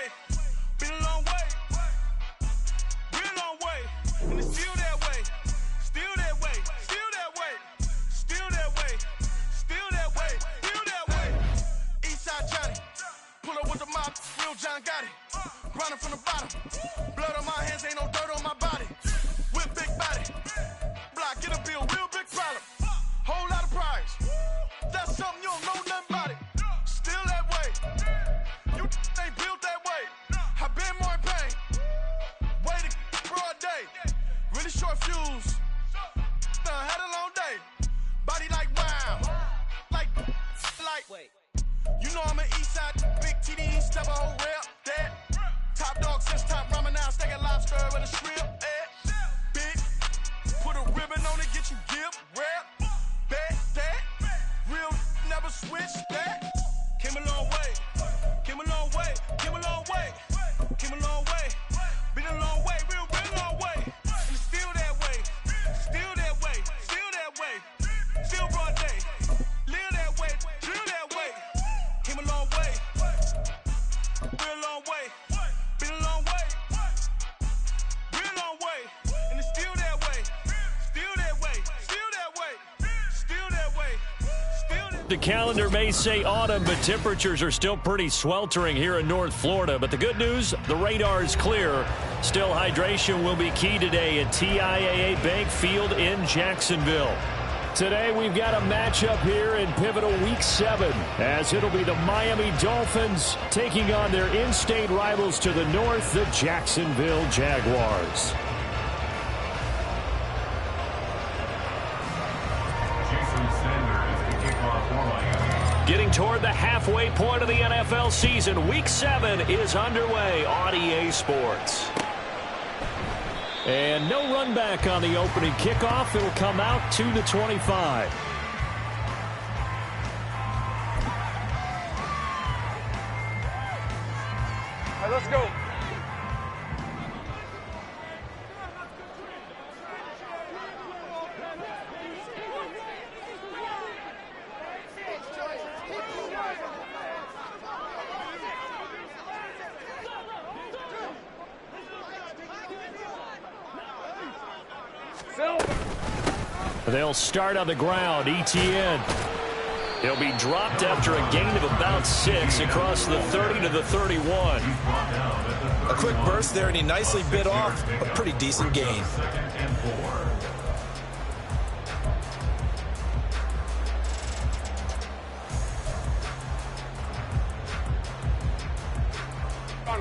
way. Been a long way. Real long way. And it's still that way. Still that way. Still that way. Still that way. Still that way. Still that way. Eastside Johnny. Pull up with the mob. Real John got it. Grinding from the bottom. Blood on my hands. Ain't no dirt on my body. With big body. Block. Get a bill. Real big problem. Whole lot of prize. That's something you don't know nothing about it. Still that way. You ain't built that way. I been more in pain. Waited broad day. Really short fuse. Had a long day. Body like wow. Like. You know I'm an east side. Big TD. Step a whole rep. That. Top dog since top ramen now. Steak and lobster with a shrimp. Big. Put a ribbon on it. Get you give. Rap. Bet that. Real never switch that. Came a long way. Came a long way. Came a long way. Came a long way. Been a long way. Real long way. And it's still that way. Still that way. Still that way. Still broad day. Live that way. Drill that way. Came a long way. Real long way. Been a long way. Real long way. And it's still that way. Still that way. Still that way. Still that way. Still that way. The calendar may say autumn, but temperatures are still pretty sweltering here in North Florida. But the good news, the radar is clear. Still, hydration will be key today at TIAA Bank Field in Jacksonville. Today, we've got a matchup here in pivotal Week 7, as it'll be the Miami Dolphins taking on their in-state rivals to the north, the Jacksonville Jaguars. Getting toward the halfway point of the NFL season, Week 7 is underway on EA Sports. And no run back on the opening kickoff. It'll come out to the 25. All right, let's go. They'll start on the ground. ETN. He'll be dropped after a gain of about 6 across the 30 to the 31. A quick burst there, and he nicely bit off a pretty decent gain.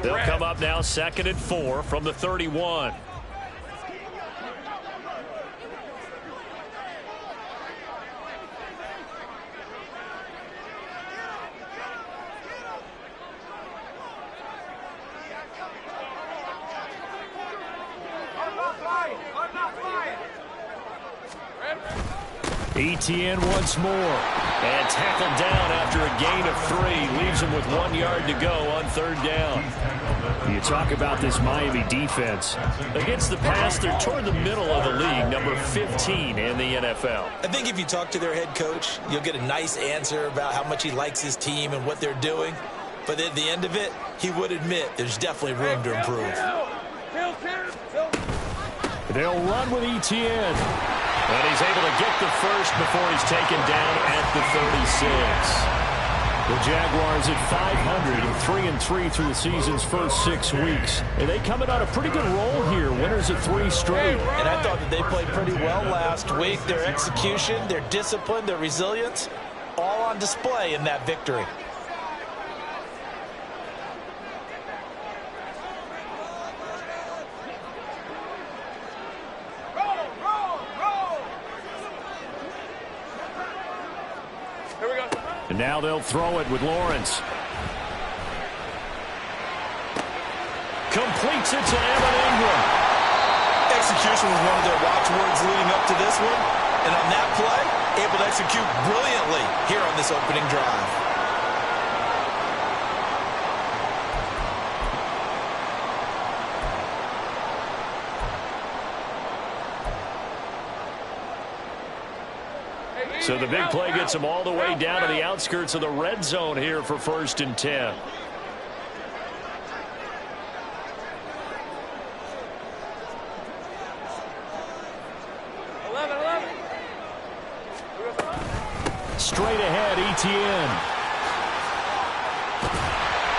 They'll come up now 2nd and 4 from the 31. ETN once more, and tackled down after a gain of 3. Leaves him with 1 yard to go on 3rd down. You talk about this Miami defense. Against the pass, they're toward the middle of the league, number 15 in the NFL. I think if you talk to their head coach, you'll get a nice answer about how much he likes his team and what they're doing. But at the end of it, he would admit there's definitely room to improve. They'll run with ETN. And he's able to get the first before he's taken down at the 36. The Jaguars at 500 and 3-3 through the season's first 6 weeks. And they coming on a pretty good roll here. Winners of 3 straight. And I thought that they played pretty well last week. Their execution, their discipline, their resilience, all on display in that victory. And now they'll throw it with Lawrence. Completes it to Evan Ingram. Execution was one of their watchwords leading up to this one. And on that play, able to execute brilliantly here on this opening drive. So the big play gets him all the way down to the outskirts of the red zone here for 1st and 10. straight ahead, Etienne.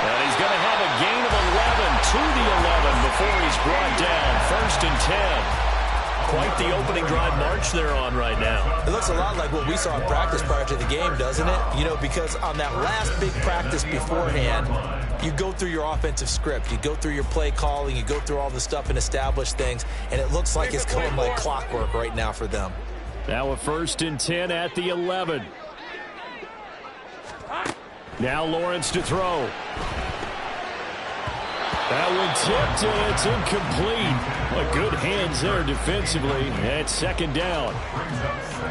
And he's going to have a gain of 11 to the 11 before he's brought down. 1st and 10. Quite the opening drive march they're on right now. It looks a lot like what we saw in practice prior to the game, doesn't it? You know, because on that last big practice beforehand, you go through your offensive script. You go through your play calling. You go through all the stuff and establish things. And it looks like it's going like clockwork right now for them. Now a 1st and 10 at the 11. Now Lawrence to throw. That one tipped, and it's incomplete. But good hands there defensively, and 2nd down.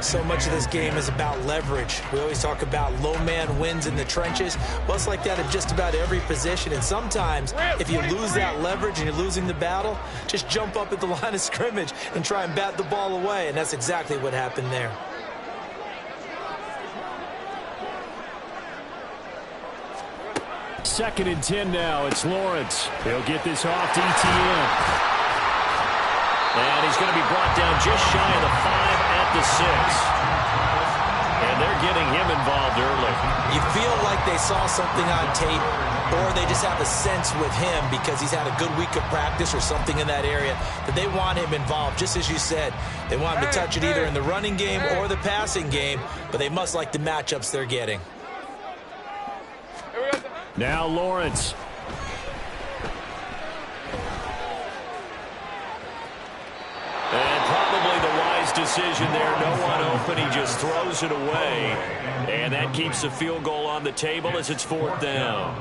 So much of this game is about leverage. We always talk about low man wins in the trenches. Well, it's like that in just about every position. And sometimes, if you lose that leverage and you're losing the battle, just jump up at the line of scrimmage and try and bat the ball away. And that's exactly what happened there. Second and 10 now. It's Lawrence. He'll get this off to Etienne. And he's going to be brought down just shy of the 5 at the 6. And they're getting him involved early. You feel like they saw something on tape, or they just have a sense with him because he's had a good week of practice or something in that area that they want him involved. Just as you said, they want him to touch it either in the running game or the passing game, but they must like the matchups they're getting. Now Lawrence. And probably the wise decision there. No one open. He just throws it away. And that keeps the field goal on the table as it's 4th down.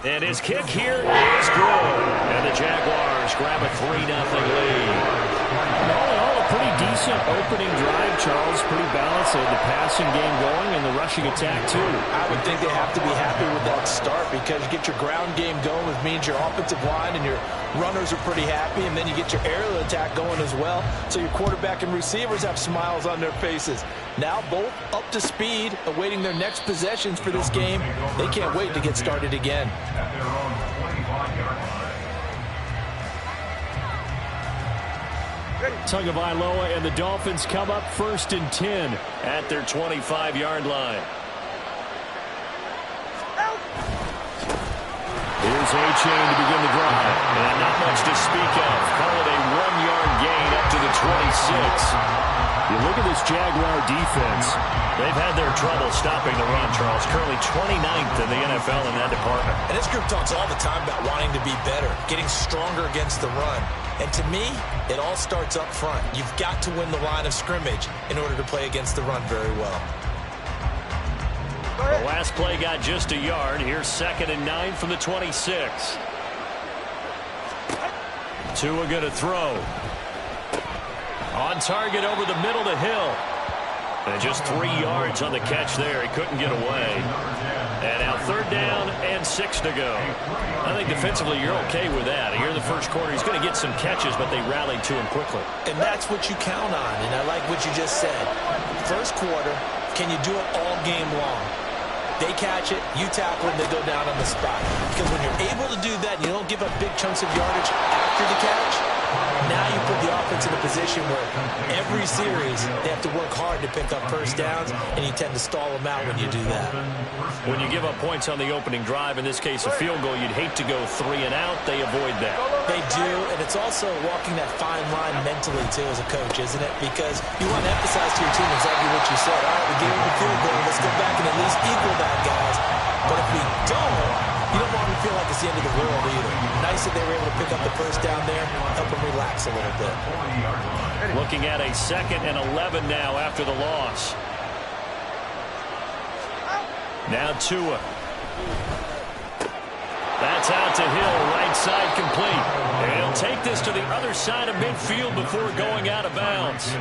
And his kick here is good. And the Jaguars grab a 3-0 lead. All in all, a pretty decent opening drive, Charles. Pretty balanced. They had the passing game going and the rushing attack, too. I would think they have to be happy with that start because you get your ground game going, which means your offensive line and your runners are pretty happy, and then you get your aerial attack going as well. So your quarterback and receivers have smiles on their faces. Now both up to speed, awaiting their next possessions for this game. They can't wait to get started again. Tagovailoa and the Dolphins come up 1st and 10 at their 25-yard line. Here's A-Chain to begin the drive. And not much to speak of. Call it a 1-yard gain up to the 26. You look at this Jaguar defense. They've had their trouble stopping the run, Charles. Currently 29th in the NFL in that department. And this group talks all the time about wanting to be better, getting stronger against the run. And to me, it all starts up front. You've got to win the line of scrimmage in order to play against the run very well. The last play got just a yard. Here's 2nd and 9 from the 26. Tua going to throw. On target over the middle to Hill. And just 3 yards on the catch there. He couldn't get away. And now 3rd down and 6 to go. I think defensively you're okay with that. Here in the first quarter, he's going to get some catches, but they rallied to him quickly. And that's what you count on. And I like what you just said. First quarter, can you do it all game long? They catch it, you tackle them, they go down on the spot. Because when you're able to do that, you don't give up big chunks of yardage after the catch, now you put the offense in a position where every series they have to work hard to pick up first downs, and you tend to stall them out when you do that. When you give up points on the opening drive, in this case a field goal, you'd hate to go 3 and out. They avoid that. They do, and it's also walking that fine line mentally, too, as a coach, isn't it? Because you want to emphasize to your team exactly what you said. All right, we gave them the field goal. Let's go back and at least equal that, guys. But if we don't, you don't want them to feel like it's the end of the world either. Nice that they were able to pick up the first down there, help them relax a little bit. Looking at a 2nd and 11 now after the loss. Now Tua. That's out to Hill, right side complete. And he'll take this to the other side of midfield before going out of bounds.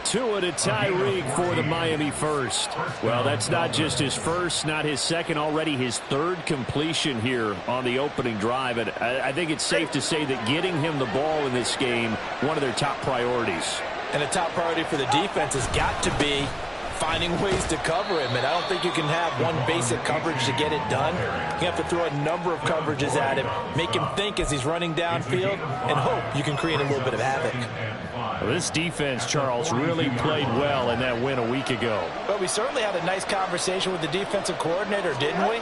Tua to Tyreek for the Miami first. Well, that's not just his first, not his second, already his 3rd completion here on the opening drive. And I think it's safe to say that getting him the ball in this game, one of their top priorities. And the top priority for the defense has got to be finding ways to cover him. And I don't think you can have one basic coverage to get it done. You have to throw a number of coverages at him, make him think as he's running downfield, and hope you can create a little bit of havoc. Well, this defense, Charles, really played well in that win a week ago. But we certainly had a nice conversation with the defensive coordinator, didn't we?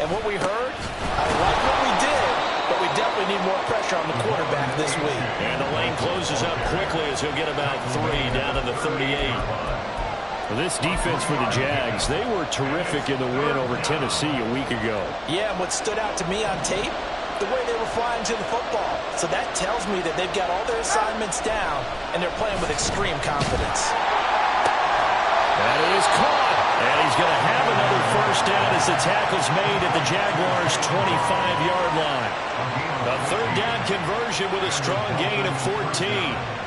And what we heard, I like what we did, but we definitely need more pressure on the quarterback this week. And the lane closes up quickly as he'll get about 3 down to the 38. Well, this defense for the Jags, they were terrific in the win over Tennessee a week ago. Yeah, and what stood out to me on tape, the way they were flying to the football. So that tells me that they've got all their assignments down, and they're playing with extreme confidence. That is caught. And he's going to have another first down as the tackle's made at the Jaguars' 25-yard line. A third down conversion with a strong gain of 14.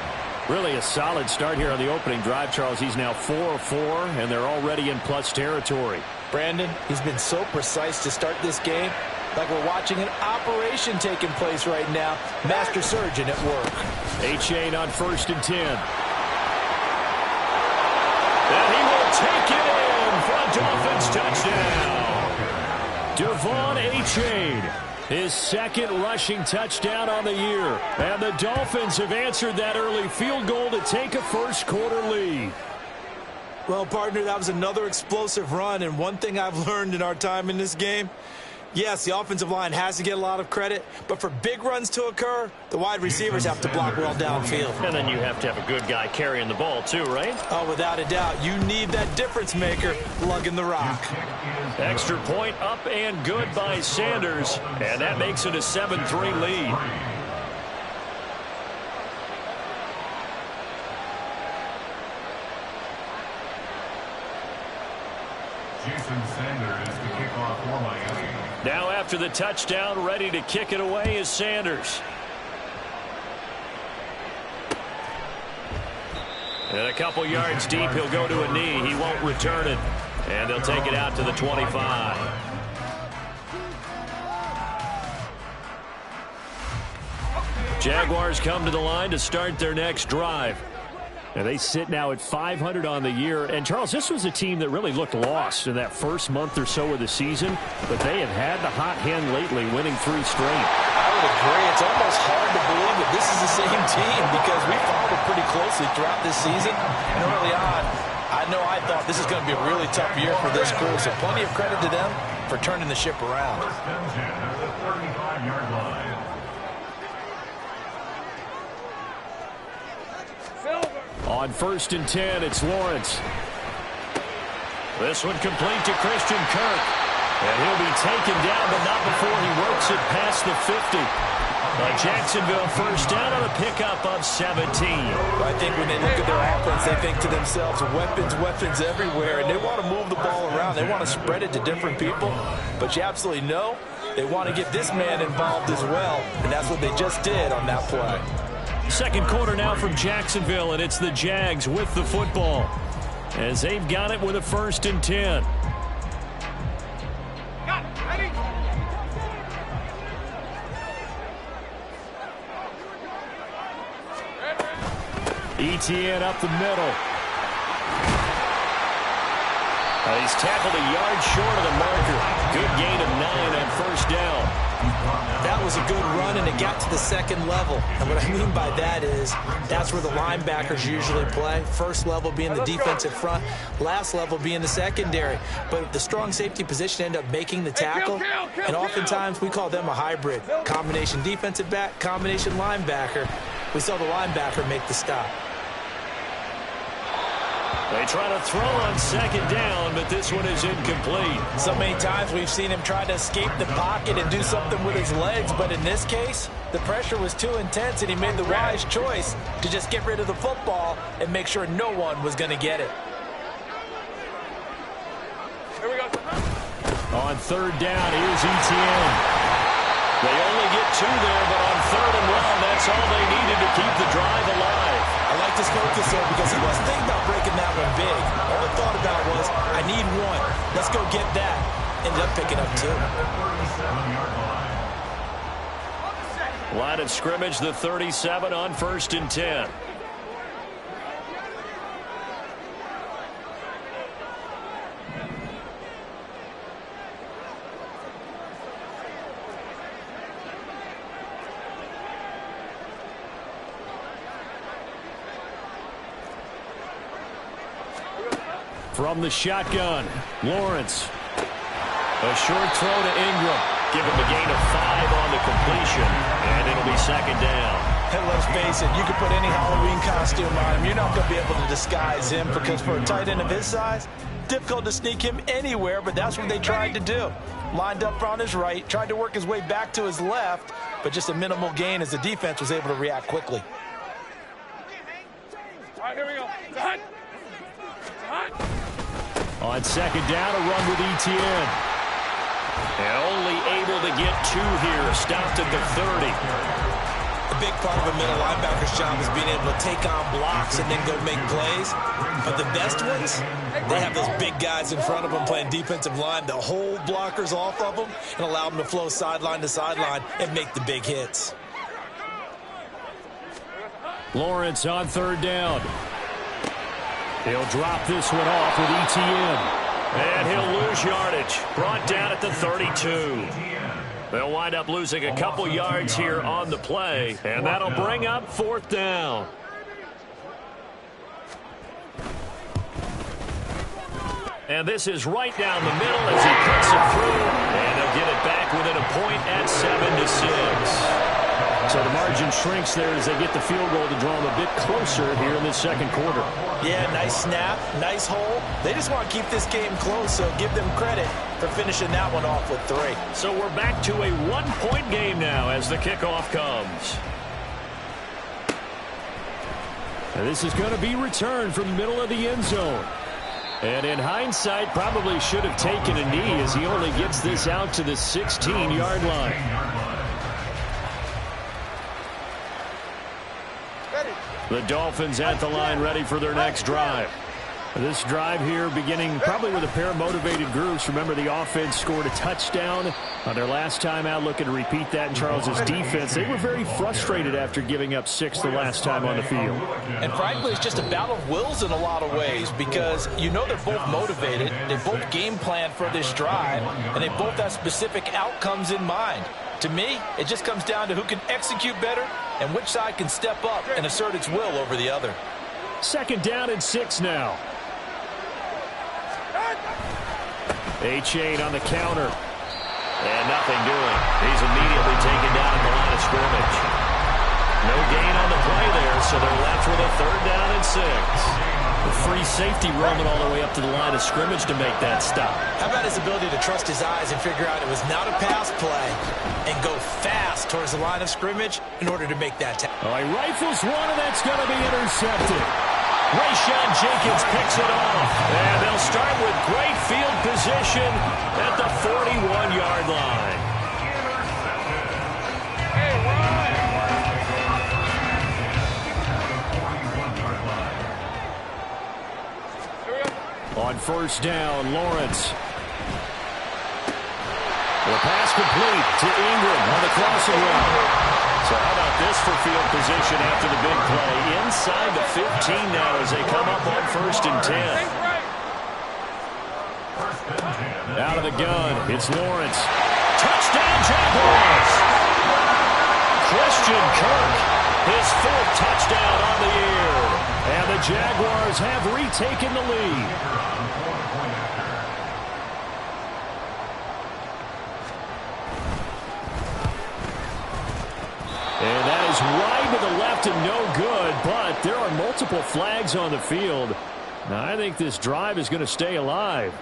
Really a solid start here on the opening drive, Charles. He's now 4 of 4, and they're already in plus territory. Brandon, he's been so precise to start this game, like we're watching an operation taking place right now. Master surgeon at work. A-Chain on 1st and 10. And he will take it in for a Dolphins touchdown. Devon A-Chain, his second rushing touchdown on the year. And the Dolphins have answered that early field goal to take a first-quarter lead. Well, partner, that was another explosive run, and one thing I've learned in our time in this game, yes, the offensive line has to get a lot of credit, but for big runs to occur, the wide receivers have to block well downfield. And then you have to have a good guy carrying the ball too, right? Oh, without a doubt. You need that difference maker lugging the rock. Extra point up and good by Sanders, and that makes it a 7-3 lead. Now after the touchdown, ready to kick it away is Sanders. And a couple yards deep, he'll go to a knee. He won't return it. And they'll take it out to the 25. Jaguars come to the line to start their next drive. And they sit now at 500 on the year. And, Charles, this was a team that really looked lost in that first month or so of the season. But they have had the hot hand lately, winning 3 straight. I would agree. It's almost hard to believe that this is the same team because we followed it pretty closely throughout this season. And early on, I know I thought this is going to be a really tough year for this crew. So plenty of credit to them for turning the ship around. On 1st and 10, it's Lawrence. This one complete to Christian Kirk. And he'll be taken down, but not before he works it past the 50. Jacksonville first down on a pickup of 17. I think when they look at their offense, they think to themselves, weapons, weapons everywhere, and they want to move the ball around. They want to spread it to different people, but you absolutely know they want to get this man involved as well, and that's what they just did on that play. Second quarter now from Jacksonville, and it's the Jags with the football as they've got it with a 1st and 10. ETN up the middle. He's tackled a yard short of the marker. Good gain of 9 on first down. That was a good run, and it got to the second level. And what I mean by that is that's where the linebackers usually play. First level being the defensive front, last level being the secondary. But the strong safety position ended up making the tackle, and oftentimes we call them a hybrid. Combination defensive back, combination linebacker. We saw the linebacker make the stop. They try to throw on second down, but this one is incomplete. So many times we've seen him try to escape the pocket and do something with his legs, but in this case, the pressure was too intense, and he made the wise choice to just get rid of the football and make sure no one was going to get it. Here we go. On third down, here's ETN. They only get 2 there, but on 3rd and 1, that's all they needed to keep the drive alive. I like this focus there because he wasn't thinking about breaking that one big. All he thought about was, I need 1. Let's go get that. Ended up picking up 2. Line of scrimmage, the 37 on 1st and 10. from the shotgun. Lawrence. A short throw to Ingram. Give him a gain of 5 on the completion, and it'll be second down. And let's face it, you can put any Halloween costume on him. You're not going to be able to disguise him because for a tight end of his size, difficult to sneak him anywhere, but that's what they tried to do. Lined up on his right, tried to work his way back to his left, but just a minimal gain as the defense was able to react quickly. All right, here we go. On second down, a run with ETN. And only able to get 2 here. Stopped at the 30. A big part of a middle linebacker's job is being able to take on blocks and then go make plays. But the best ones, they have those big guys in front of them playing defensive line to hold blockers off of them and allow them to flow sideline to sideline and make the big hits. Lawrence on third down. He'll drop this one off with ETN. And he'll lose yardage. Brought down at the 32. They'll wind up losing a couple yards here on the play, and that'll bring up fourth down. And this is right down the middle as he puts it through, and they'll get it back within a point at 7-6. So the margin shrinks there as they get the field goal to draw them a bit closer here in the second quarter. Yeah, nice snap, nice hole. They just want to keep this game close, so give them credit for finishing that one off with 3. So we're back to a 1-point game now as the kickoff comes. And this is going to be returned from the middle of the end zone. And in hindsight, probably should have taken a knee as he only gets this out to the 16-yard line. The Dolphins at the line ready for their next drive. This drive here beginning probably with a pair of motivated groups. Remember, the offense scored a touchdown on their last time out, looking to repeat that in Charles's defense. They were very frustrated after giving up 6 the last time on the field. And frankly, it's just a battle of wills in a lot of ways because you know they're both motivated. They both game planned for this drive, and they both have specific outcomes in mind. To me, it just comes down to who can execute better and which side can step up and assert its will over the other. Second down and 6 now. A-Chain on the counter. And nothing doing. He's immediately taken down at the line of scrimmage. No gain on the play there, so they're left with a third down and 6. The free safety roaming all the way up to the line of scrimmage to make that stop. How about his ability to trust his eyes and figure out it was not a pass play and go fast towards the line of scrimmage in order to make that tackle. He rifles one, and that's going to be intercepted. Rayshawn Jenkins picks it off. And they'll start with great field position at the 41-yard line. On first down, Lawrence. The pass complete to Ingram on the crossing route. So how about this for field position after the big play? Inside the 15 now as they come up on first and 10. Out of the gun, it's Lawrence. Touchdown, Jaguars! Christian Kirk, his 4th touchdown on the year. And the Jaguars have retaken the lead. And that is wide to the left and no good, but there are multiple flags on the field. Now, I think this drive is going to stay alive.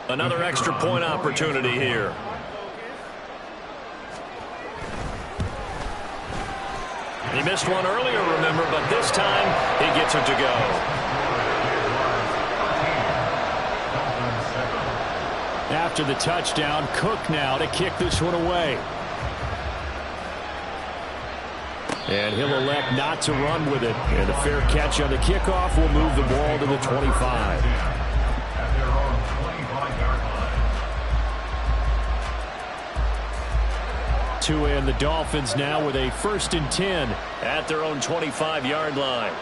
Another extra point opportunity here. He missed one earlier, remember, but this time he gets it to go. After the touchdown, Cook now to kick this one away. And he'll elect not to run with it. And a fair catch on the kickoff will move the ball to the 25. And the Dolphins now with a 1st and 10 at their own 25-yard line.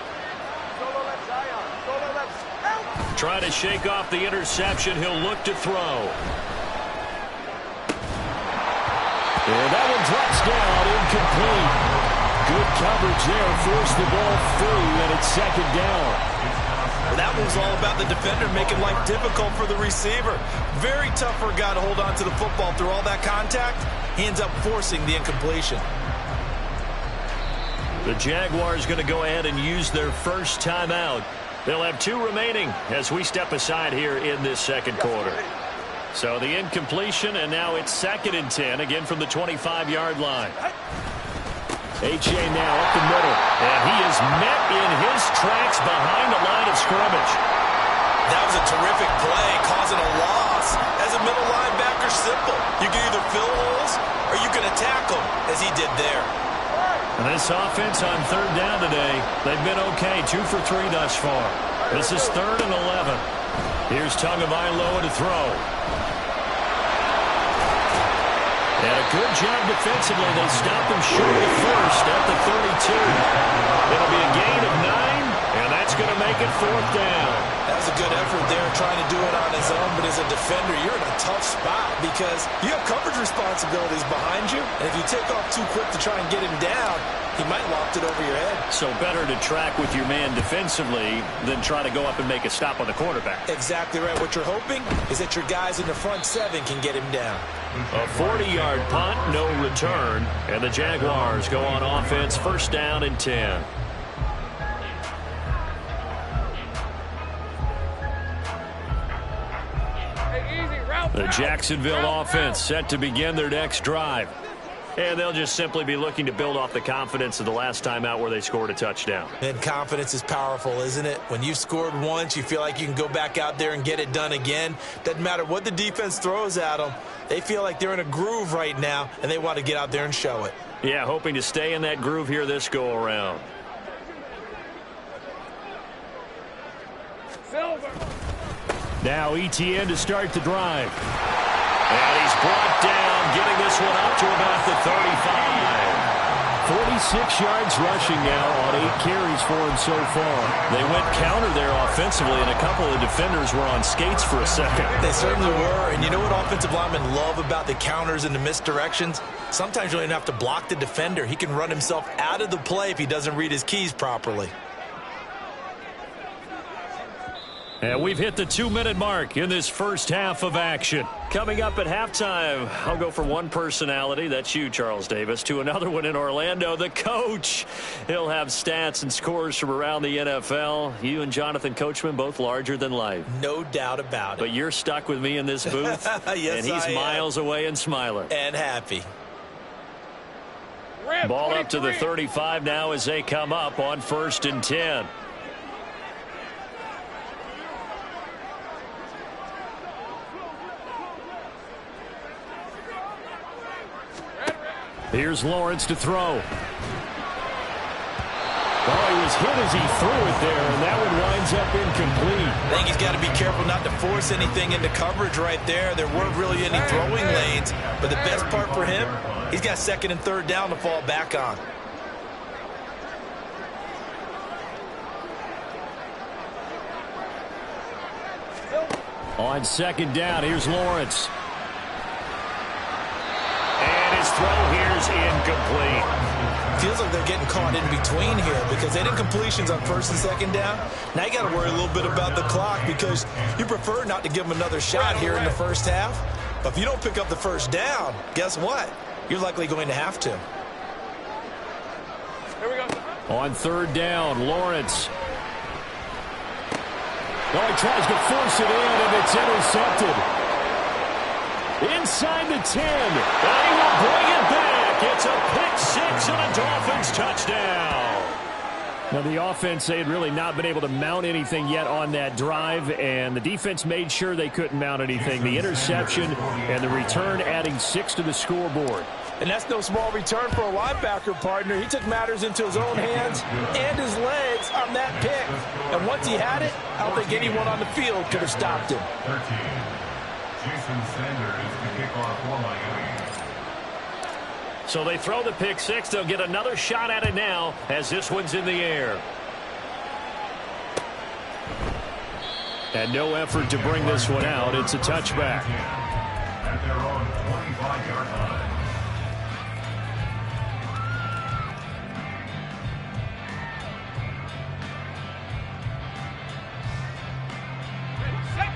Trying to shake off the interception. He'll look to throw. And that one drops down incomplete. Good coverage there. Forced the ball through, and it's second down. Well, that was all about the defender making life difficult for the receiver. Very tough for a guy to hold on to the football through all that contact. He ends up forcing the incompletion. The Jaguars going to go ahead and use their first timeout. They'll have 2 remaining as we step aside here in this second quarter. So the incompletion, and now it's 2nd and 10, again from the 25-yard line. H.A. now up the middle, and he is met in his tracks behind the line of scrimmage. That was a terrific play, causing a loss. As a middle linebacker, simple. You can either fill holes or you can attack them, as he did there. And this offense on 3rd down today, they've been okay, 2 for 3 thus far. This is 3rd and 11. Here's Tagovailoa to throw. And a good job defensively. They stopped him short of first at the 32. It'll be a gain of 9, and that's going to make it 4th down. That was a good effort there, trying to do it on his own. But as a defender, you're in a tough spot because you have coverage responsibilities behind you. And if you take off too quick to try and get him down, he might loft it over your head. So better to track with your man defensively than try to go up and make a stop on the quarterback. Exactly right. What you're hoping is that your guys in the front 7 can get him down. A 40-yard punt, no return. And the Jaguars go on offense, 1st down and 10. The Jacksonville offense set to begin their next drive. And they'll just simply be looking to build off the confidence of the last time out where they scored a touchdown. And confidence is powerful, isn't it? When you've scored once, you feel like you can go back out there and get it done again. Doesn't matter what the defense throws at them. They feel like they're in a groove right now, and they want to get out there and show it. Yeah, hoping to stay in that groove here this go-around. Now ETN to start the drive. And he's brought down, getting this one up to about the 35. 46 yards rushing now on 8 carries for him so far. They went counter there offensively, and a couple of defenders were on skates for a second. They certainly were, and you know what offensive linemen love about the counters and the misdirections? Sometimes you don't even have to block the defender. He can run himself out of the play if he doesn't read his keys properly. And we've hit the 2-minute mark in this first half of action. Coming up at halftime, I'll go from one personality, that's you, Charles Davis, to another one in Orlando, the coach. He'll have stats and scores from around the NFL. You and Jonathan Coachman, both larger than life. No doubt about it. But you're stuck with me in this booth, yes, and he's miles away and smiling. And happy. Ball up to the 35 now as they come up on 1st and 10. Here's Lawrence to throw. Oh, he was hit as he threw it there, and that one winds up incomplete. I think he's got to be careful not to force anything into coverage right there. There weren't really any throwing lanes, but the best part for him, he's got 2nd and 3rd down to fall back on. On 2nd down, here's Lawrence. His throw here's incomplete. Feels like they're getting caught in between here because they did completions on 1st and 2nd down. Now you got to worry a little bit about the clock because you prefer not to give them another shot here in the first half. But if you don't pick up the 1st down, guess what? You're likely going to have to. Here we go. On 3rd down, Lawrence. Oh, he tries to force it in, and it's intercepted. Inside the 10, and he will bring it back. It's a pick-6 and a Dolphins touchdown. Now, the offense, they had really not been able to mount anything yet on that drive, and the defense made sure they couldn't mount anything. The interception and the return adding 6 to the scoreboard. And that's no small return for a linebacker partner. He took matters into his own hands and his legs on that pick. And once he had it, I don't think anyone on the field could have stopped him. 13. Jason Sanders to kick off for Miami. So they throw the pick-6. They'll get another shot at it now as this one's in the air. And no effort to bring this one out. It's a touchback. At their own 25-yard line.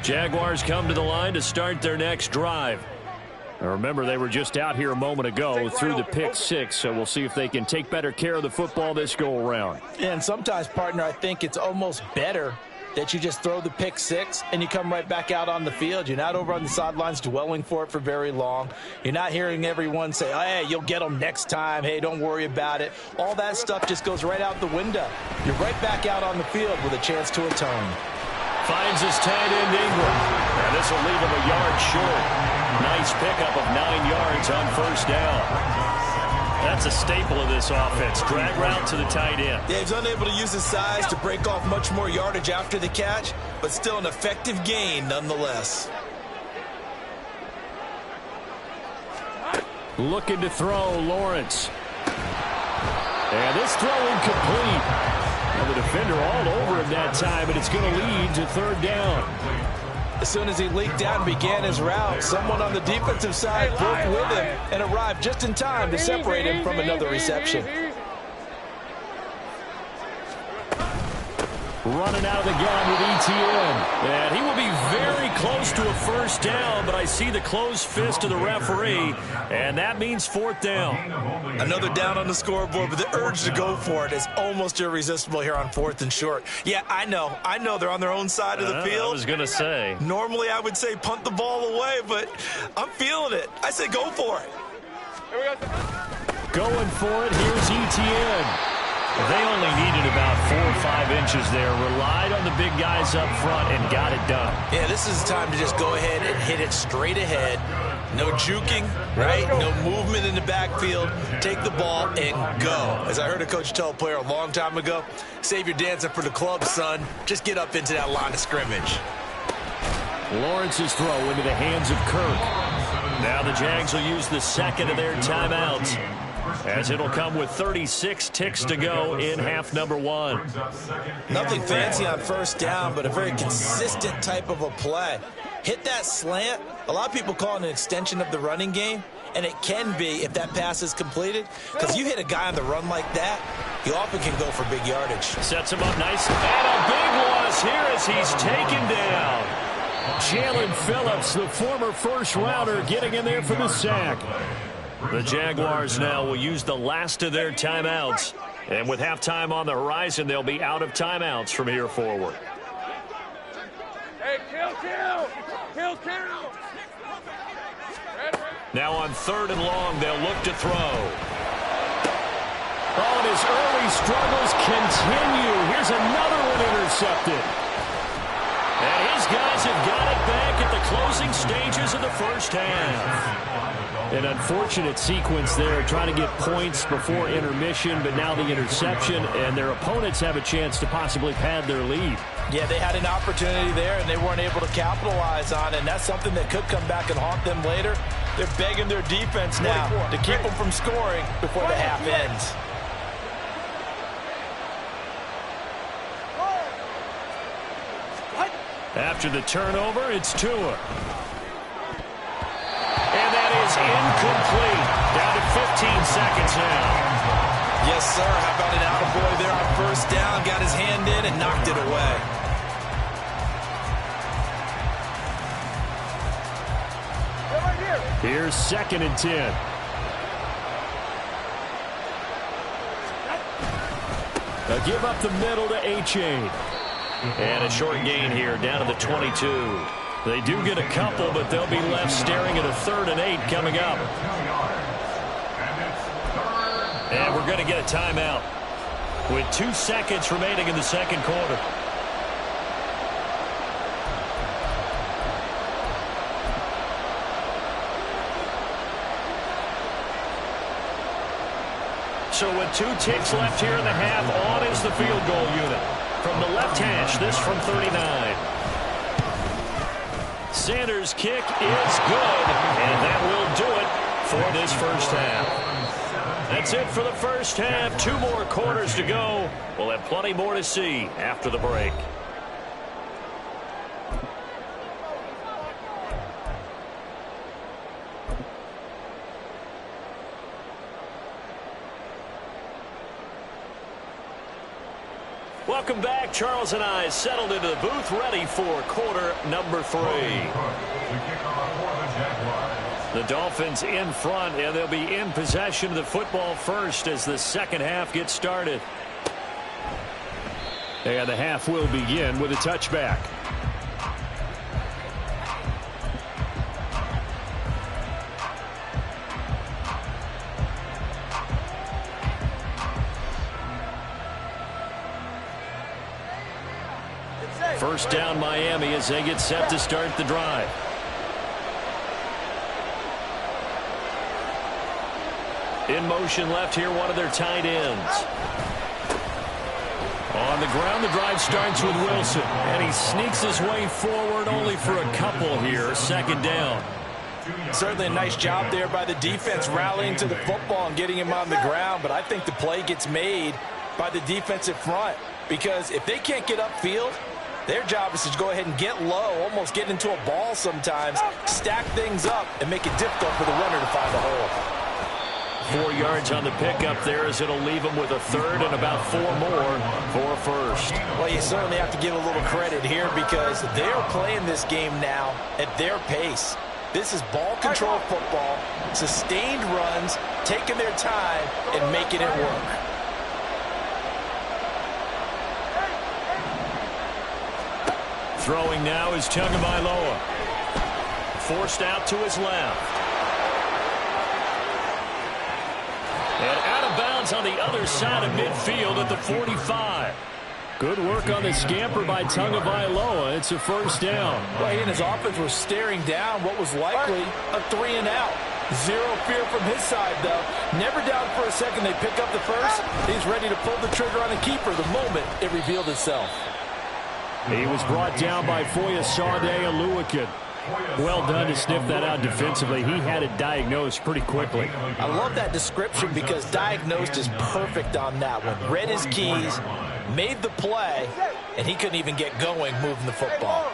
Jaguars come to the line to start their next drive. Now remember, they were just out here a moment ago through the pick six, so we'll see if they can take better care of the football this go-around. And sometimes, partner, I think it's almost better that you just throw the pick six and you come right back out on the field. You're not over on the sidelines dwelling for it for very long. You're not hearing everyone say, oh, hey, you'll get them next time. Hey, don't worry about it. All that stuff just goes right out the window. You're right back out on the field with a chance to atone. Finds his tight end Ingram. And this will leave him a yard short. Nice pickup of 9 yards on first down. That's a staple of this offense. Drag route to the tight end. Yeah, he's unable to use his size to break off much more yardage after the catch, but still an effective gain nonetheless. Looking to throw, Lawrence. And this throw incomplete. And the defender all over him that time, and it's going to lead to third down. As soon as he leaked out and began his route, someone on the defensive side broke with him and arrived just in time to separate him from another reception. Running out of the gun with ETN. And he will be very close to a first down, but I see the closed fist of the referee, and that means fourth down. Another down on the scoreboard, but the urge to go for it is almost irresistible here on 4th and short. Yeah, I know they're on their own side of the field. I was going to say. Normally I would say punt the ball away, but I'm feeling it. I say go for it. Going for it, here's ETN. They only needed about 4 or 5 inches there. Relied on the big guys up front and got it done. Yeah, this is time to just go ahead and hit it straight ahead. No juking, right? No movement in the backfield. Take the ball and go. As I heard a coach tell a player a long time ago, save your dancing for the club, son. Just get up into that line of scrimmage. Lawrence's throw into the hands of Kirk. Now the Jags will use the second of their timeouts, as it'll come with 36 ticks to go in half number 1. Nothing fancy on first down, but a very consistent type of a play. Hit that slant. A lot of people call it an extension of the running game, and it can be if that pass is completed, because you hit a guy on the run like that, he often can go for big yardage. Sets him up nice, and a big loss here as he's taken down. Jalen Phillips, the former first-rounder, getting in there for the sack. The Jaguars now will use the last of their timeouts. And with halftime on the horizon, they'll be out of timeouts from here forward. Hey, kill. Now on 3rd and long, they'll look to throw. Oh, and his early struggles continue. Here's another one intercepted. And his guys have got it back at the closing stages of the first half. An unfortunate sequence there, trying to get points before intermission, but now the interception, and their opponents have a chance to possibly pad their lead. Yeah, they had an opportunity there, and they weren't able to capitalize on it, and that's something that could come back and haunt them later. They're begging their defense now to keep them from scoring before the half ends. After the turnover, it's Tua. And that is incomplete. Down to 15 seconds now. Yes, sir. How about an attaboy there on first down? Got his hand in and knocked it away. Here's 2nd and 10. They'll give up the middle to A-Chain. And a short gain here, down to the 22. They do get a couple, but they'll be left staring at a 3rd and 8 coming up. And we're going to get a timeout with 2 seconds remaining in the second quarter. So with 2 ticks left here in the half, on is the field goal unit. From the left hash, this from 39. Sanders' kick is good, and that will do it for this first half. That's it for the first half. 2 more quarters to go. We'll have plenty more to see after the break. Welcome back. Charles and I settled into the booth, ready for quarter number 3. The Dolphins in front, and they'll be in possession of the football first as the second half gets started. And the half will begin with a touchback. First down Miami as they get set to start the drive. In motion left here, one of their tight ends. On the ground, the drive starts with Wilson. And he sneaks his way forward only for a couple here. Second down. Certainly a nice job there by the defense rallying to the football and getting him on the ground. But I think the play gets made by the defensive front. Because if they can't get upfield, their job is to go ahead and get low, almost get into a ball sometimes, stack things up, and make it difficult for the runner to find a hole. 4 yards on the pickup there as it'll leave them with a third and about 4 more for a first. Well, you certainly have to give a little credit here because they're playing this game now at their pace. This is ball control football, sustained runs, taking their time, and making it work. Throwing now is Tagovailoa. Forced out to his left. And out of bounds on the other side of midfield at the 45. Good work on the scamper by Tagovailoa. It's a first down. Well, he and his offense were staring down what was likely a 3-and-out. Zero fear from his side, though. Never down for a second. They pick up the first. He's ready to pull the trigger on the keeper the moment it revealed itself. He was brought down by Foyesade Oluwakin. Well done to sniff that out defensively. He had it diagnosed pretty quickly. I love that description because diagnosed is perfect on that one. Read his keys, made the play, and he couldn't even get going moving the football.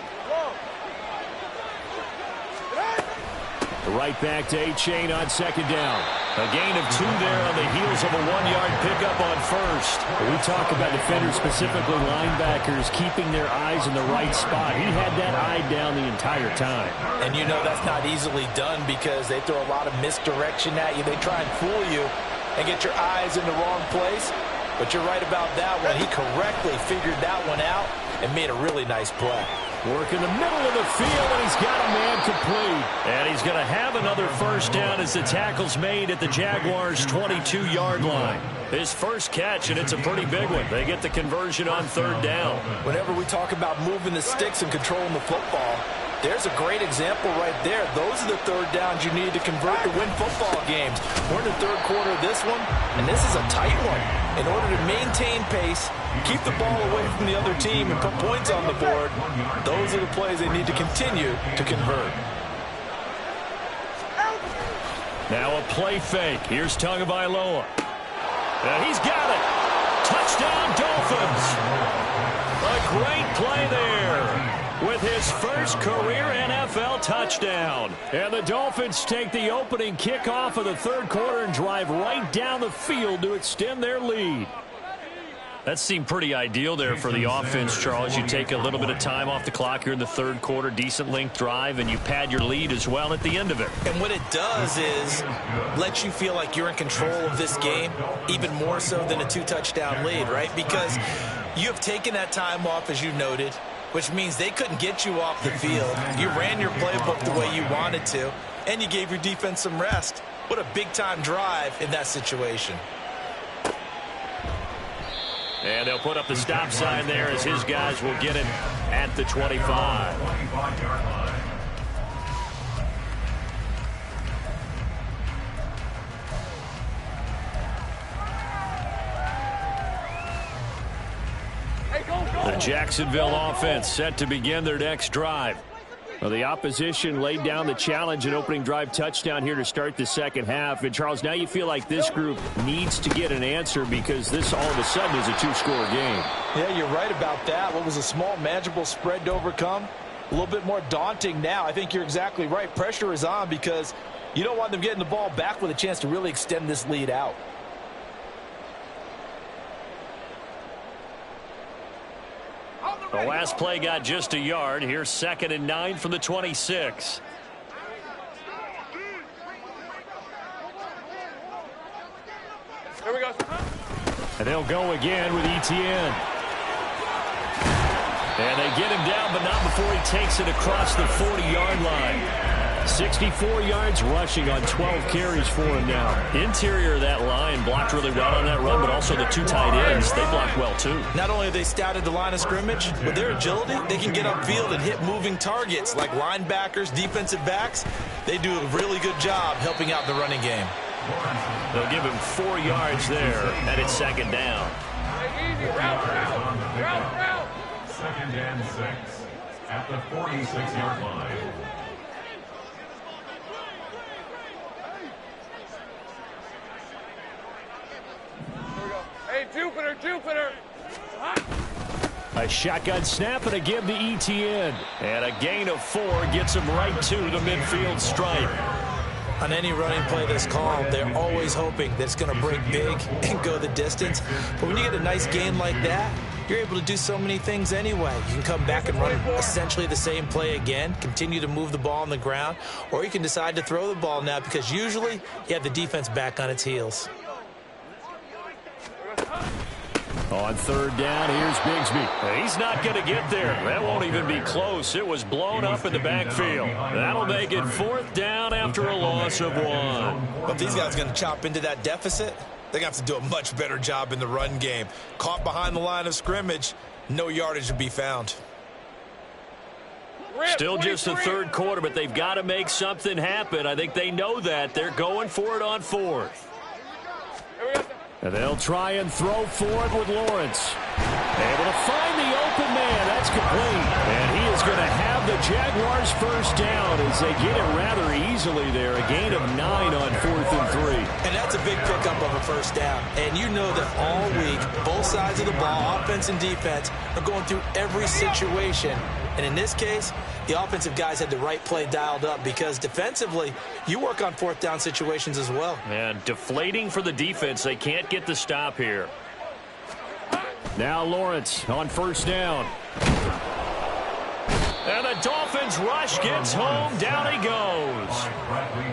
Right back to A-Chain on second down. A gain of 2 there on the heels of a 1-yard pickup on first. We talk about defenders, specifically linebackers, keeping their eyes in the right spot. He had that eye down the entire time. And you know that's not easily done because they throw a lot of misdirection at you. They try and fool you and get your eyes in the wrong place. But you're right about that one. He correctly figured that one out and made a really nice play. Work in the middle of the field, and he's got a man complete. And he's going to have another first down as the tackle's made at the Jaguars' 22-yard line. His first catch, and it's a pretty big one. They get the conversion on third down. Whenever we talk about moving the sticks and controlling the football, there's a great example right there. Those are the third downs you need to convert to win football games. We're in the third quarter of this one, and this is a tight one. In order to maintain pace, keep the ball away from the other team, and put points on the board, those are the plays they need to continue to convert. Now a play fake. Here's Tagovailoa. And he's got it. Touchdown, Dolphins. A great play there with his first career NFL touchdown. And the Dolphins take the opening kickoff of the third quarter and drive right down the field to extend their lead. That seemed pretty ideal there for the offense, Charles. You take a little bit of time off the clock here in the third quarter, decent length drive, and you pad your lead as well at the end of it. And what it does is let you feel like you're in control of this game, even more so than a 2-touchdown lead, right? Because you have taken that time off, as you noted, which means they couldn't get you off the field. You ran your playbook the way you wanted to, and you gave your defense some rest. What a big-time drive in that situation. And they'll put up the stop sign there as his guys will get it at the 25. The Jacksonville offense set to begin their next drive. Well, the opposition laid down the challenge and opening drive touchdown here to start the second half. And, Charles, now you feel like this group needs to get an answer because this all of a sudden is a 2-score game. Yeah, you're right about that. What was a small, manageable spread to overcome? A little bit more daunting now. I think you're exactly right. Pressure is on because you don't want them getting the ball back with a chance to really extend this lead out. The last play got just a yard. Here's 2nd and 9 from the 26. Here we go. And they'll go again with Etienne. And they get him down, but not before he takes it across the 40-yard line. 64 yards rushing on 12 carries for him now. Interior of that line blocked really well on that run, but also the 2 tight ends, they blocked well too. Not only have they scouted the line of scrimmage, with their agility, they can get upfield and hit moving targets like linebackers, defensive backs. They do a really good job helping out the running game. They'll give him 4 yards there, and it's 2nd down. Route. 2nd and 6 at the 46-yard line. Hey, Jupiter. A shotgun snap and a give to Etienne. And a gain of 4 gets him right to the midfield stripe. On any running play that's called, they're always hoping that it's going to break big and go the distance. But when you get a nice gain like that, you're able to do so many things anyway. You can come back and run essentially the same play again, continue to move the ball on the ground, or you can decide to throw the ball now because usually you have the defense back on its heels. On 3rd down, here's Bigsby. He's not going to get there. That won't even be close. It was blown up in the backfield. That'll make it 4th down after a loss of 1. But these guys are going to chop into that deficit. They're going to have to do a much better job in the run game. Caught behind the line of scrimmage, no yardage to be found. Still just the 3rd quarter, but they've got to make something happen. I think they know that. They're going for it on 4th. And they'll try and throw for it with Lawrence. Able to find the open man. That's complete. And he is going to have the Jaguars 1st down as they get it rather easily there. A gain of 9 on 4th and 3. And that's a big pickup of a 1st down. And you know that all week, both sides of the ball, offense and defense, are going through every situation. And in this case, the offensive guys had the right play dialed up because defensively, you work on 4th down situations as well. And deflating for the defense. They can't get the stop here. Now Lawrence on 1st down. And the Dolphins rush gets home. Down he goes.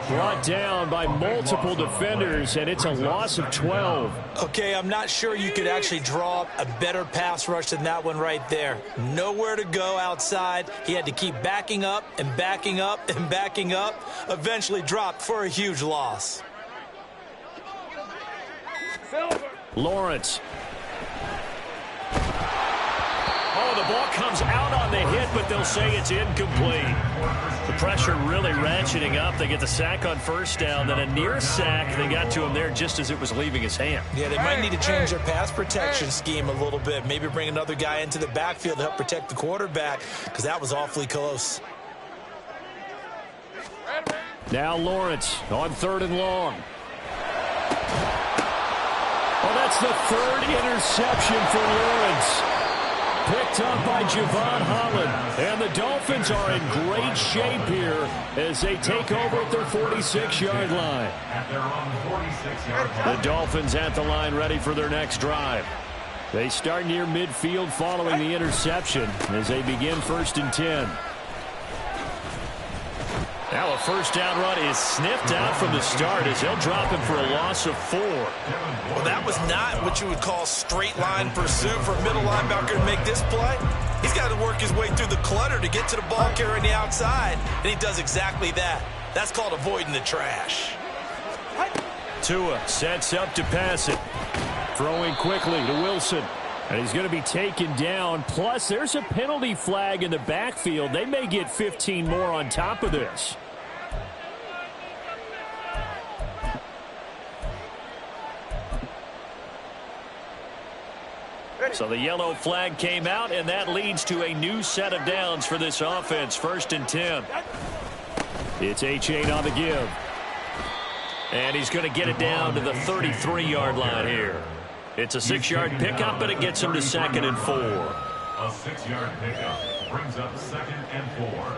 Brought down by multiple defenders, and it's a loss of 12. Okay, I'm not sure you could actually draw up a better pass rush than that one right there. Nowhere to go outside. He had to keep backing up and backing up and backing up. Eventually dropped for a huge loss. Lawrence. Oh, the ball comes out on the hit, but they'll say it's incomplete. The pressure really ratcheting up. They get the sack on 1st down, then a near sack. They got to him there just as it was leaving his hand. Yeah, they might need to change their pass protection scheme a little bit. Maybe bring another guy into the backfield to help protect the quarterback because that was awfully close. Now Lawrence on 3rd and long. Oh, that's the 3rd interception for Lawrence. Picked up by Javon Holland. And the Dolphins are in great shape here as they take over at their 46-yard line. The Dolphins at the line ready for their next drive. They start near midfield following the interception as they begin 1st and 10. Now a 1st down run is sniffed out from the start as they'll drop him for a loss of 4. Well, that was not what you would call straight line pursuit for a middle linebacker to make this play. He's got to work his way through the clutter to get to the ball carrier on the outside, and he does exactly that. That's called avoiding the trash. Tua sets up to pass it. Throwing quickly to Wilson. And he's going to be taken down. Plus, there's a penalty flag in the backfield. They may get 15 more on top of this. So the yellow flag came out, and that leads to a new set of downs for this offense. 1st and 10. It's H8 on the give. And he's going to get it down to the 33-yard line here. It's a 6-yard pickup, and it gets him to 2nd and 4. A 6-yard pickup brings up 2nd and 4.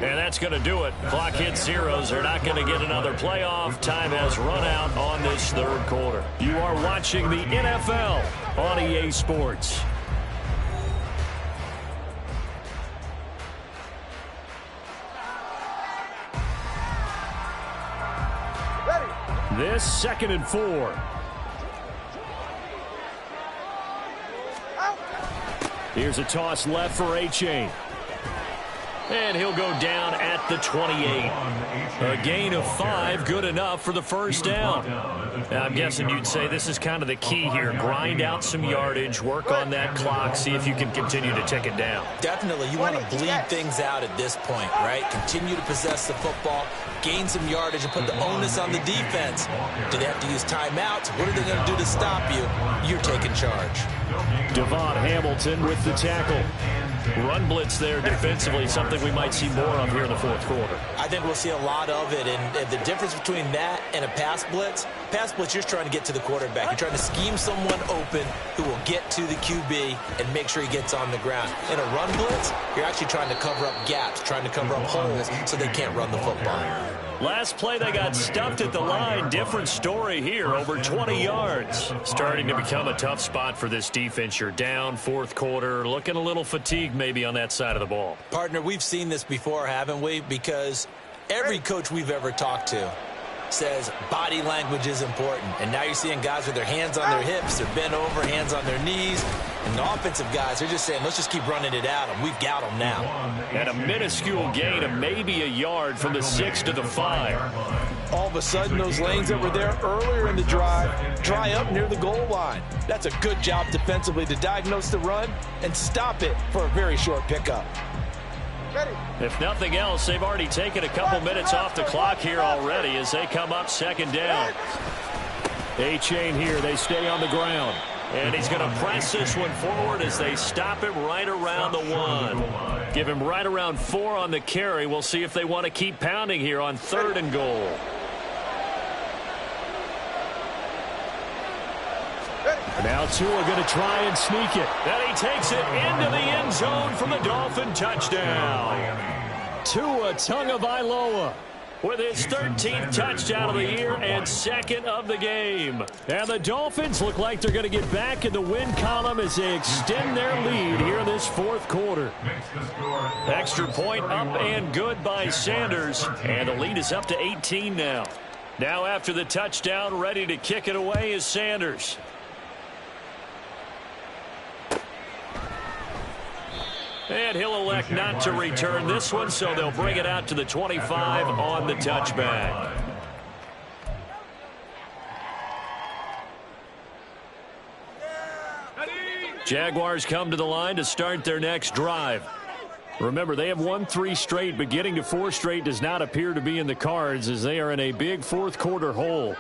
And that's going to do it. Clock hits zeros. They're not going to get another playoff. Time has run out on this third quarter. You are watching the NFL on EA Sports. This 2nd and 4. Here's a toss left for A-Chain. And he'll go down at the 28. A gain of 5, good enough for the first down. Now, I'm guessing you'd say this is kind of the key here. Grind out some yardage, work on that clock, see if you can continue to tick it down. Definitely, you want to bleed things out at this point, right? Continue to possess the football, gain some yardage, and put the onus on the defense. Do they have to use timeouts? What are they going to do to stop you? You're taking charge. Devon Hamilton with the tackle. Run blitz there defensively, something we might see more of here in the fourth quarter. I think we'll see a lot of it, and the difference between that and a pass blitz, you're trying to get to the quarterback. You're trying to scheme someone open who will get to the QB and make sure he gets on the ground. In a run blitz, you're actually trying to cover up gaps, trying to cover up holes so they can't run the football. Last play, they got stuffed at the line. Different story here, over 20 yards. Starting to become a tough spot for this defense. You're down, fourth quarter, looking a little fatigued maybe on that side of the ball. Partner, we've seen this before, haven't we? Because every coach we've ever talked to says body language is important. And now you're seeing guys with their hands on their hips, they're bent over, hands on their knees. And the offensive guys, they're just saying, let's just keep running it at them. We've got them now. And a minuscule gain of maybe a yard from the 6 to the 5. All of a sudden, those lanes that were there earlier in the drive dry up near the goal line. That's a good job defensively to diagnose the run and stop it for a very short pickup. If nothing else, they've already taken a couple minutes off the clock here already as they come up 2nd down. A-Chain here, they stay on the ground. And he's going to press this one forward as they stop him right around the 1. Give him right around 4 on the carry. We'll see if they want to keep pounding here on 3rd and goal. Now Tua going to try and sneak it. And he takes it into the end zone for the Dolphin touchdown. Tua Tagovailoa with his 13th touchdown of the year and 2nd of the game. And the Dolphins look like they're going to get back in the win column as they extend their lead here in this fourth quarter. Extra point up and good by Sanders. And the lead is up to 18 now. Now after the touchdown, ready to kick it away is Sanders. And he'll elect not to return this one, so they'll bring it out to the 25 on the touchback. Jaguars come to the line to start their next drive. Remember, they have won 3 straight, but getting to 4 straight does not appear to be in the cards as they are in a big fourth quarter hole.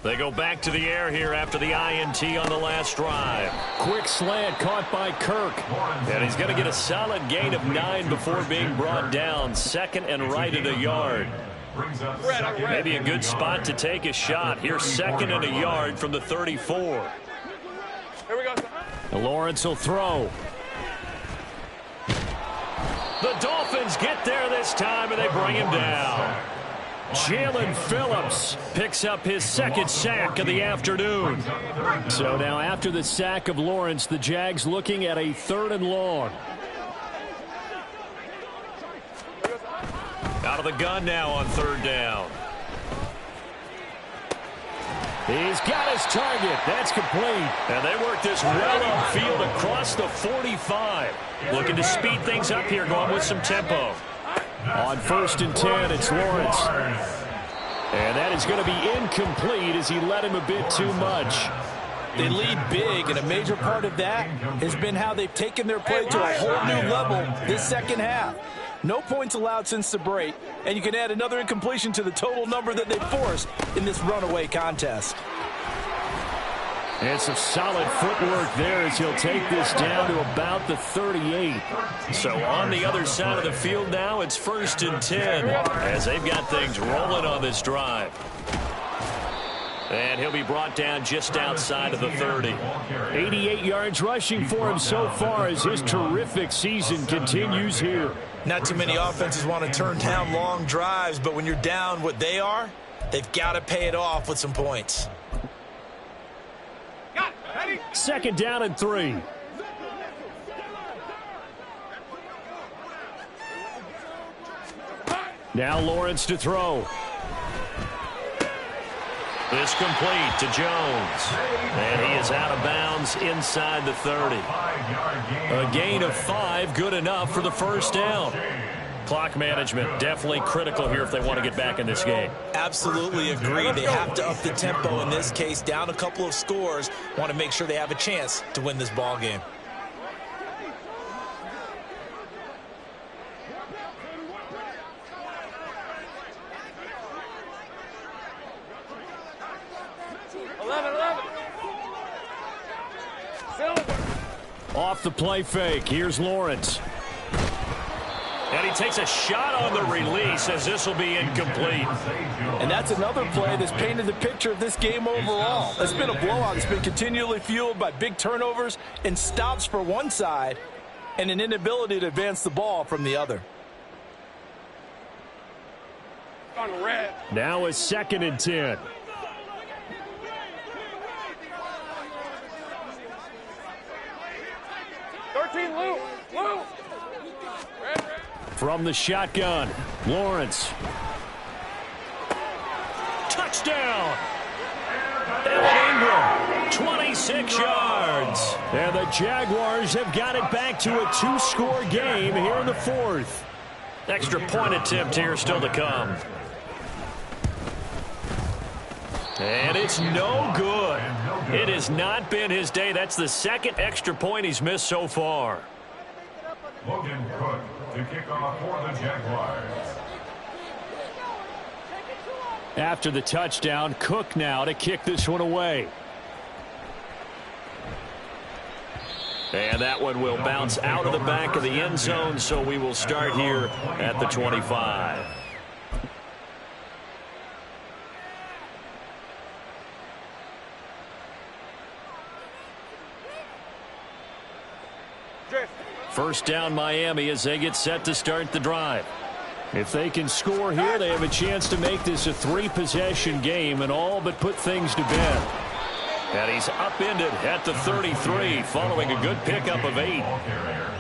They go back to the air here after the INT on the last drive. Quick slant caught by Kirk. And he's going to get a solid gain of 9 before being brought down. 2nd and right at a yard. Maybe a good spot to take a shot. Here's 2nd and a yard from the 34. Here we go. And Lawrence will throw. The Dolphins get there this time, and they bring him down. Jalen Phillips picks up his 2nd sack of the afternoon. So now after the sack of Lawrence, the Jags looking at a 3rd and long. Out of the gun now on 3rd down. He's got his target. That's complete. And they work this well upfield across the 45. Looking to speed things up here, going with some tempo. On 1st and 10, it's Lawrence. And that is going to be incomplete as he led him a bit too much. They lead big, and a major part of that has been how they've taken their play to a whole new level this second half. No points allowed since the break, and you can add another incompletion to the total number that they forced in this runaway contest. And some solid footwork there as he'll take this down to about the 38. So on the other side of the field now, it's 1st and 10 as they've got things rolling on this drive. And he'll be brought down just outside of the 30. 88 yards rushing for him so far as his terrific season continues here. Not too many offenses want to turn down long drives, but when you're down what they are, they've got to pay it off with some points. Second down and 3. Now Lawrence to throw. This complete to Jones. And he is out of bounds inside the 30. A gain of 5, good enough for the first down. Clock management definitely critical here if they want to get back in this game. Absolutely agree. They have to up the tempo in this case. Down a couple of scores. Want to make sure they have a chance to win this ball game. Off the play fake. Here's Lawrence. And he takes a shot on the release as this will be incomplete. And that's another play that's painted the picture of this game overall. It's been a blowout. It's been continually fueled by big turnovers and stops for one side and an inability to advance the ball from the other. Now a 2nd and 10. From the shotgun, Lawrence. Touchdown! Evan Ingram, 26 yards. And the Jaguars have got it back to a 2-score game here in the 4th. Extra point attempt here still to come. And it's no good. It has not been his day. That's the 2nd extra point he's missed so far. Logan Cook to kick off for the Jaguars. After the touchdown, Cook now to kick this one away. And that one will bounce out of the back of the end zone, so we will start here at the 25. First down Miami as they get set to start the drive. If they can score here, they have a chance to make this a 3-possession game and all but put things to bed. And he's upended at the 33 following a good pickup of 8.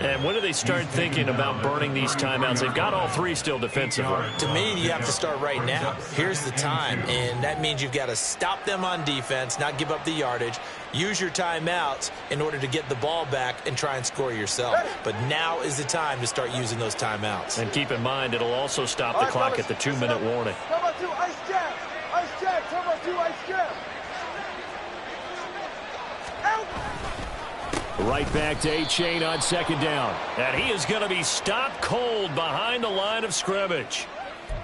And when do they start thinking about burning these timeouts? They've got all 3 still defensively. To me, you have to start right now. Here's the time, and that means you've got to stop them on defense, not give up the yardage, use your timeouts in order to get the ball back and try and score yourself. But now is the time to start using those timeouts. And keep in mind, it'll also stop the clock at the 2-minute warning. Come on, 2, ice jab. Ice jab. Come on, 2, ice jab. Right back to A-Chain on 2nd down. And he is going to be stopped cold behind the line of scrimmage.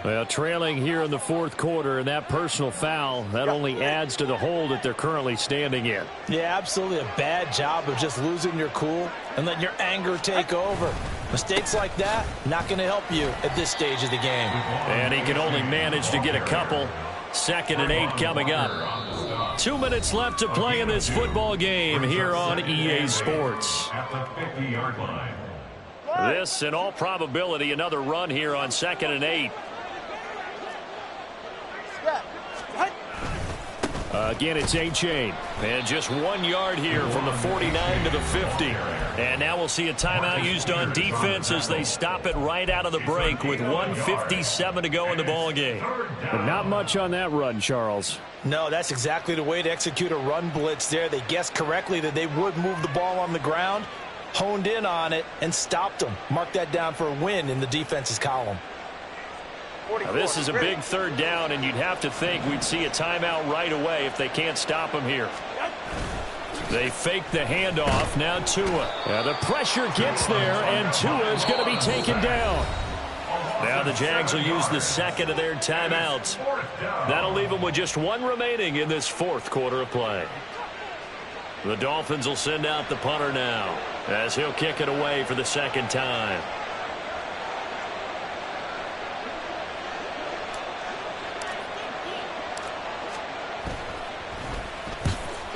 Well, trailing here in the 4th quarter, and that personal foul, that only adds to the hole that they're currently standing in. Yeah, absolutely a bad job of just losing your cool and letting your anger take over. Mistakes like that, not going to help you at this stage of the game. And he can only manage to get a couple. 2nd and 8 coming up. 2 minutes left to play in this football game here on EA Sports. At the 50-yard line. This, in all probability, another run here on 2nd and 8. Again, it's A-Chain. And just 1 yard here from the 49 to the 50. And now we'll see a timeout used on defense as they stop it right out of the break with 1:57 to go in the ball game. But not much on that run, Charles. No, that's exactly the way to execute a run blitz there. They guessed correctly that they would move the ball on the ground, honed in on it, and stopped them. Mark that down for a win in the defense's column. Now, this is a big 3rd down, and you'd have to think we'd see a timeout right away if they can't stop him here. They fake the handoff. Now Tua. Yeah, the pressure gets there, and Tua is going to be taken down. Now the Jags will use the 2nd of their timeouts. That'll leave them with just 1 remaining in this 4th quarter of play. The Dolphins will send out the punter now as he'll kick it away for the 2nd time.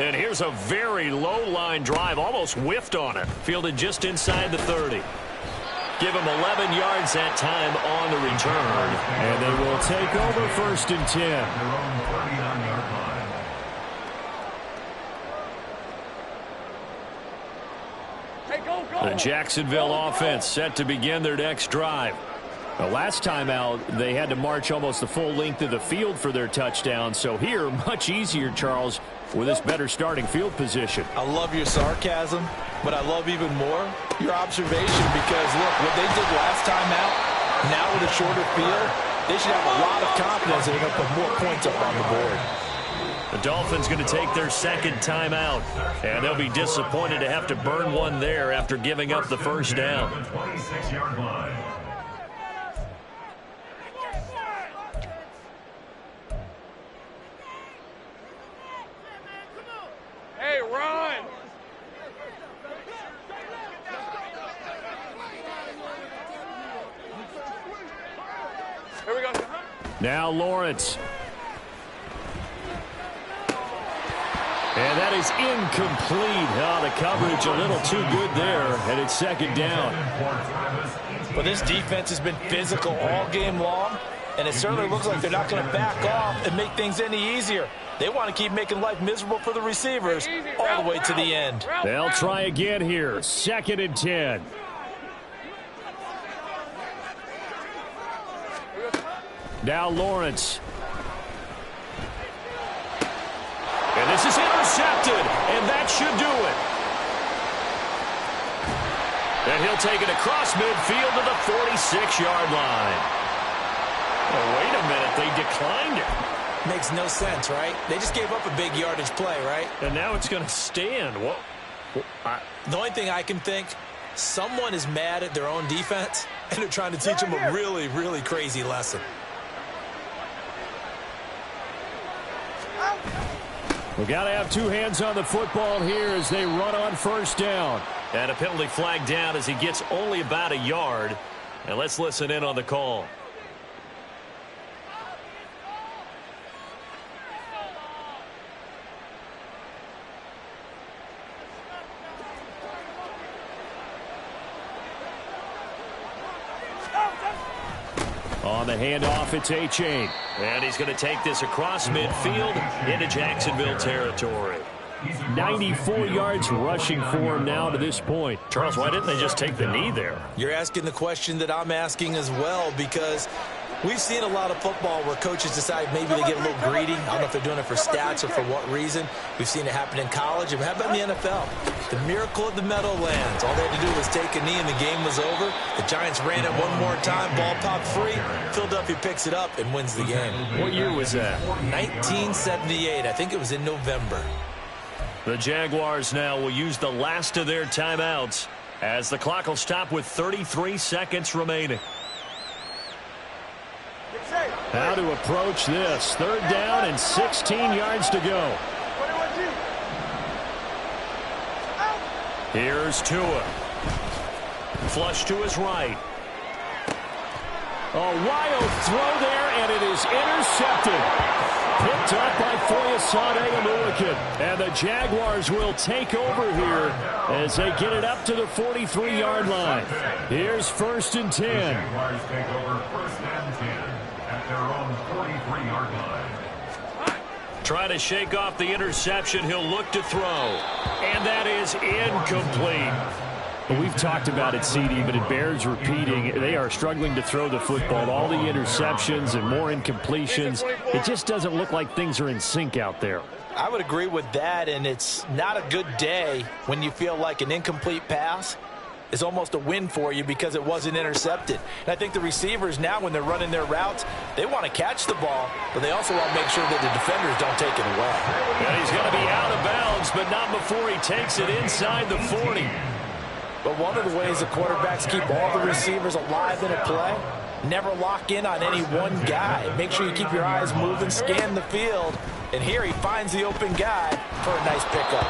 And here's a very low line drive, almost whiffed on it. Fielded just inside the 30. Give him 11 yards that time on the return. And they will take over 1st and 10. Their own 39-yard line. The Jacksonville offense set to begin their next drive. The last time out, they had to march almost the full length of the field for their touchdown. So here, much easier, Charles, with this better starting field position. I love your sarcasm, but I love even more your observation because, look, what they did last time out, now with a shorter field, they should have a lot of confidence that they're going to put more points up on the board. The Dolphins going to take their second timeout, and they'll be disappointed to have to burn one there after giving up the first down. 26-yard line. Hey, run! Here we go. Now Lawrence. And that is incomplete. Oh, the coverage a little too good there, and it's second down. But this defense has been physical all game long, and it certainly looks like they're not going to back off and make things any easier. They want to keep making life miserable for the receivers all the way to the end. They'll try again here. 2nd and 10. Now Lawrence. And this is intercepted, and that should do it. And he'll take it across midfield to the 46-yard line. Oh, wait a minute, they declined it. Makes no sense, right? They just gave up a big yardage play, right? And now it's going to stand. What? The only thing I can think, someone is mad at their own defense, and they're trying to teach them a really, really crazy lesson. We got to have two hands on the football here as they run on 1st down. And a penalty flag down as he gets only about a yard. And let's listen in on the call. On the handoff, it's A-Chain. And he's going to take this across midfield into Jacksonville territory. 94 yards rushing for him now to this point. Charles, why didn't they just take the knee there? You're asking the question that I'm asking as well, because we've seen a lot of football where coaches decide maybe they get a little greedy. I don't know if they're doing it for stats or for what reason. We've seen it happen in college. And how about in the NFL? The miracle of the Meadowlands. All they had to do was take a knee and the game was over. The Giants ran it one more time. Ball popped free. Philadelphia picks it up and wins the game. What year was that? 1978. I think it was in November. The Jaguars now will use the last of their timeouts as the clock will stop with 33 seconds remaining. How to approach this. 3rd down and 16 yards to go. Here's Tua. Flush to his right. A wild throw there, and it is intercepted. Picked up by Foyesade Aluakin. And the Jaguars will take over here as they get it up to the 43-yard line. Here's 1st and 10. Jaguars take over 1st and 10 at their own 43-yard line. Try to shake off the interception. He'll look to throw. And that is incomplete. We've talked about it, CD, but it bears repeating. They are struggling to throw the football. All the interceptions and more incompletions. It just doesn't look like things are in sync out there. I would agree with that, and it's not a good day when you feel like an incomplete pass is almost a win for you because it wasn't intercepted. And I think the receivers now, when they're running their routes, they want to catch the ball, but they also want to make sure that the defenders don't take it away. And he's going to be out of bounds, but not before he takes it inside the 40. But one of the ways the quarterbacks keep all the receivers alive in a play, never lock in on any one guy. Make sure you keep your eyes moving, scan the field, and here he finds the open guy for a nice pickup.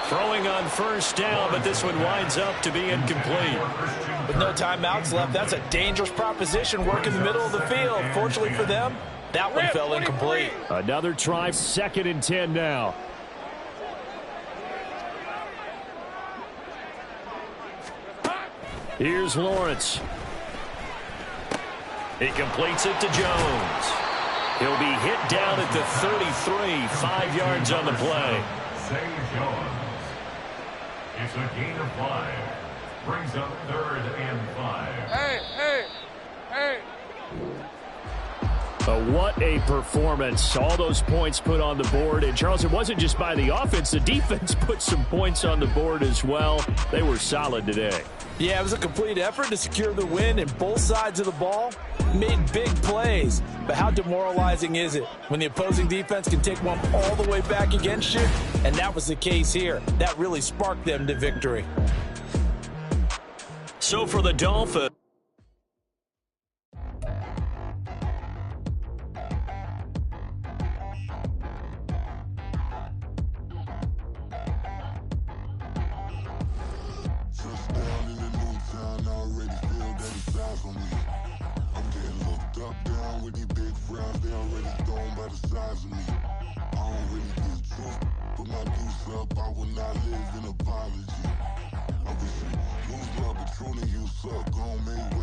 Throwing on 1st down, but this one winds up to be incomplete. With no timeouts left, that's a dangerous proposition, work in the middle of the field. Fortunately for them, that one fell incomplete. Another try, 2nd and 10 now. Here's Lawrence. He completes it to Jones. He'll be hit down at the 33, 5 yards on the play. Say Jones. It's a gain of 5. Brings up 3rd and 5. Hey. What a performance. All those points put on the board. And, Charles, it wasn't just by the offense. The defense put some points on the board as well. They were solid today. Yeah, it was a complete effort to secure the win, and both sides of the ball made big plays. But how demoralizing is it when the opposing defense can take one all the way back against you? And that was the case here. That really sparked them to victory. So for the Dolphins, I will not live in apology. I wish you lose love, but truly you suck. Gon' make